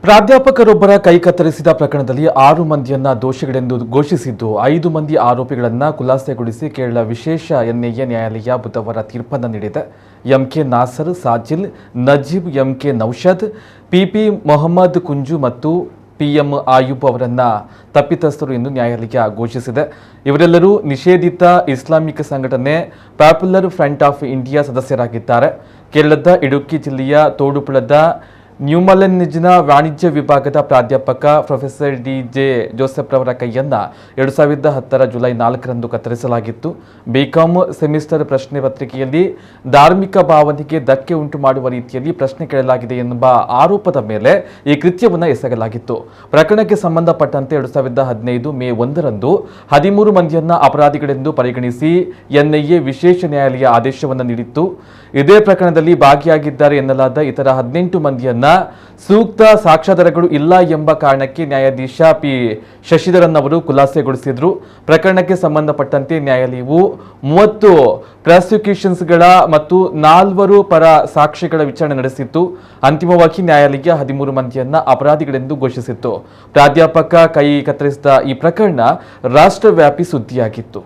ಪ್ರಾಧ್ಯಾಪಕರೊಬ್ಬರ ಕೈ ಕತ್ತರಿಸಿದ ಪ್ರಕರಣದಲ್ಲಿ 6 ಮಂದಿಯನ್ನ ದೋಷಿಗಳೆಂದು ಘೋಷಿಸಿದ್ದು 5 ಮಂದಿ ಆರೋಪಿಗಳನ್ನ ಖುಲಾಸೆಗೊಳಿಸಿ ಕೇರಳ ವಿಶೇಷ ಎನ್ಐಎ ನ್ಯಾಯಾಲಯ ಬುಧವಾರ ತೀರ್ಪನ್ನು ನೀಡಿದೆ. ಎಂಕೆ ನಾಸರ್, ಸಾಜಿಲ್, ನಜೀಬ್, ಎಂಕೆ ನೌಷದ್, ಪಿಪಿ ಮೊಹಮ್ಮದ್ ಕುಂಜು ಮತ್ತು ಪಿಎಂ ಆಯೂಬ್ ಅವರನ್ನ ತಪ್ಪಿತಸ್ಥರು ಎಂದು ನ್ಯಾಯಾಲಯ ಘೋಷಿಸಿದೆ. ಇವರೆಲ್ಲರೂ ನಿಷೇಧಿತ ಇಸ್ಲಾಮಿಕ್ ಸಂಘಟನೆ ಪಾಪ್ಯುಲರ್ ಫ್ರಂಟ್ ಆಫ್ ಇಂಡಿಯಾ ಸದಸ್ಯರಾಗಿದ್ದಾರೆ. ಕೇರಳದ ಇಡುಕ್ಕಿ ಜಿಲ್ಲೆಯ ತೋಡುಪುಳದ ನ್ಯೂಮಲೆನ್ನಿಜ್ನ ವಾಣಿಜ್ಯ ವಿಭಾಗದ ಪ್ರಾಧ್ಯಾಪಕ ಪ್ರೊಫೆಸರ್ ಡಿ.ಜೆ. ಜೋಸೆಫ್ ರವರ ಕೈಯನ್ನು 2010 ಜುಲೈ 4ರಂದು ಕತ್ತರಿಸಲಾಗಿತ್ತು. ಬಿಕಾಂ ಸೆಮಿಸ್ಟರ್ ಪ್ರಶ್ನೆ ಪತ್ರಿಕೆಯಲ್ಲಿ ಧಾರ್ಮಿಕ ಭಾವನೆಗೆ ಧಕ್ಕೆ ಉಂಟು ಮಾಡುವ ರೀತಿಯಲ್ಲಿ ಪ್ರಶ್ನೆ ಕೇಳಲಾಗಿದೆ ಎನ್ನುವ ಆರೋಪದ ಮೇಲೆ ಈ ಕೃತ್ಯವನ್ನು ಎಸಗಲಾಗಿತ್ತು. ಪ್ರಕರಣಕ್ಕೆ ಸಂಬಂಧಪಟ್ಟಂತೆ 2015 ಮೇ 1ರಂದು 13 ಮಂದಿಯನ್ನ ಅಪರಾಧಿಗಳೆಂದು ಪರಿಗಣಿಸಿ ಎನ್ಐಎ ವಿಶೇಷ ನ್ಯಾಯಾಲಯ ಆದೇಶವನ್ನು ನೀಡಿತ್ತು. ಇದೇ ಪ್ರಕರಣದಲ್ಲಿ ಭಾಗಿಯಾಗಿದ್ದಾರೆ ಎನ್ನಲಾದ ಇತರ 18 ಮಂದಿಯನ್ನ ಸೂಕ್ತ ಸಾಕ್ಷ್ಯಾಧಾರಗಳು ಇಲ್ಲ ಎಂಬ ಕಾರಣಕ್ಕೆ ನ್ಯಾಯಾಧೀಶ ಪಿ ಶಶಿಧರನ್ ಅವರು ಖುಲಾಸೆಗೊಳಿಸಿದ್ರು. ಪ್ರಕರಣಕ್ಕೆ ಸಂಬಂಧಪಟ್ಟಂತೆ ನ್ಯಾಯಾಲಯವು 30 ಪ್ರಾಸಿಕ್ಯೂಷನ್ಸ್ಗಳ ಮತ್ತು 4 ಪರ ಸಾಕ್ಷಿಗಳ ವಿಚಾರಣೆ ನಡೆಸಿತ್ತು. ಅಂತಿಮವಾಗಿ ನ್ಯಾಯಾಲಯ 13 ಮಂದಿಯನ್ನ ಅಪರಾಧಿಗಳೆಂದು ಘೋಷಿಸಿತ್ತು. ಪ್ರಾಧ್ಯಾಪಕ ಕೈ ಕತ್ತರಿಸಿದ ಈ ಪ್ರಕರಣ ರಾಷ್ಟ್ರವ್ಯಾಪಿ ಸುದ್ದಿಯಾಗಿತ್ತು.